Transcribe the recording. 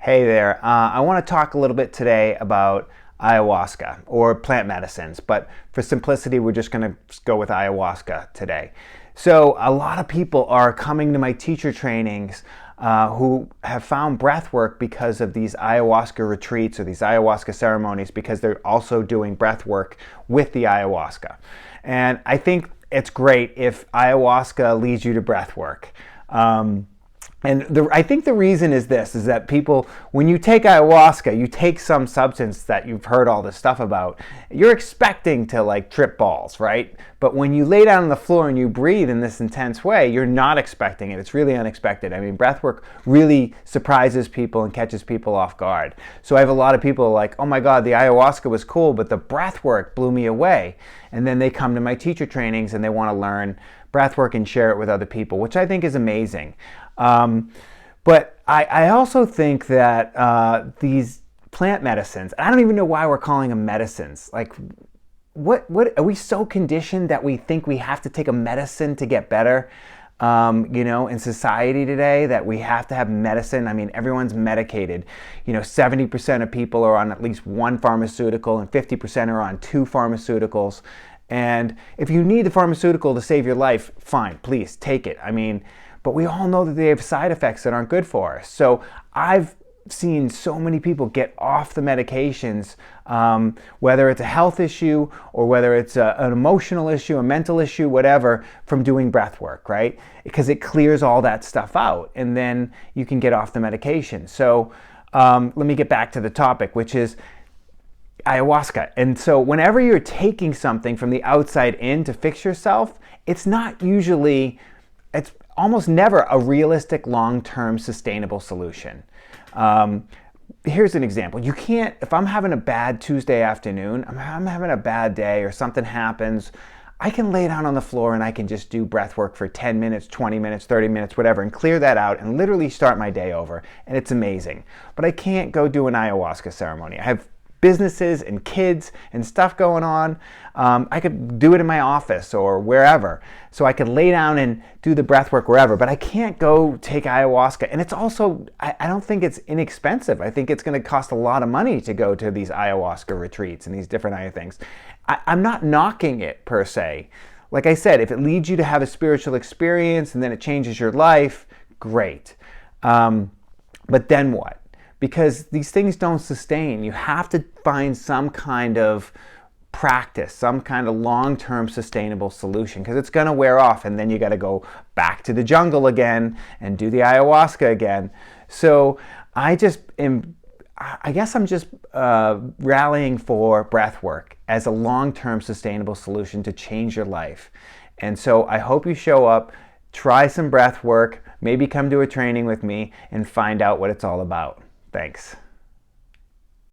Hey there. I want to talk a little bit today about ayahuasca or plant medicines, but for simplicity, we're just going to go with ayahuasca today. So, a lot of people are coming to my teacher trainings who have found breath work because of these ayahuasca retreats or these ayahuasca ceremonies because they're also doing breath work with the ayahuasca. And I think it's great if ayahuasca leads you to breath work. I think the reason is this, is that people, when you take ayahuasca, you take some substance that you've heard all this stuff about, you're expecting to like trip balls, right? But when you lay down on the floor and you breathe in this intense way, you're not expecting it. It's really unexpected. I mean, breathwork really surprises people and catches people off guard. So I have a lot of people like, oh my God, the ayahuasca was cool, but the breathwork blew me away. And then they come to my teacher trainings and they want to learn breathwork and share it with other people, which I think is amazing. But I also think that these plant medicines, I don't even know why we're calling them medicines. Like, what are we so conditioned that we think we have to take a medicine to get better? In society today, that we have to have medicine. I mean, everyone's medicated. 70% of people are on at least one pharmaceutical and 50% are on two pharmaceuticals. And if you need the pharmaceutical to save your life, fine, please take it. I mean, but we all know that they have side effects that aren't good for us. So I've seen so many people get off the medications, whether it's a health issue or whether it's an emotional issue, a mental issue, whatever, from doing breath work, right? Because it clears all that stuff out and then you can get off the medication. So let me get back to the topic, which is ayahuasca. And so whenever you're taking something from the outside in to fix yourself, it's almost never a realistic, long-term, sustainable solution. Here's an example. You can't, if I'm having a bad Tuesday afternoon, I'm having a bad day or something happens, I can lay down on the floor and I can just do breath work for 10 minutes, 20 minutes, 30 minutes, whatever, and clear that out and literally start my day over. And it's amazing. But I can't go do an ayahuasca ceremony. I have businesses and kids and stuff going on. I could do it in my office or wherever. So I could lay down and do the breath work wherever, but I can't go take ayahuasca. And it's also, I don't think it's inexpensive. I think it's going to cost a lot of money to go to these ayahuasca retreats and these different other things. I'm not knocking it per se. Like I said, if it leads you to have a spiritual experience and then it changes your life, great. But then what? Because these things don't sustain. You have to find some kind of practice, some kind of long-term sustainable solution, because it's going to wear off and then you got to go back to the jungle again and do the ayahuasca again. So I guess I'm just rallying for breath work as a long-term sustainable solution to change your life. And so I hope you show up, try some breath work, maybe come to a training with me and find out what it's all about. Thanks.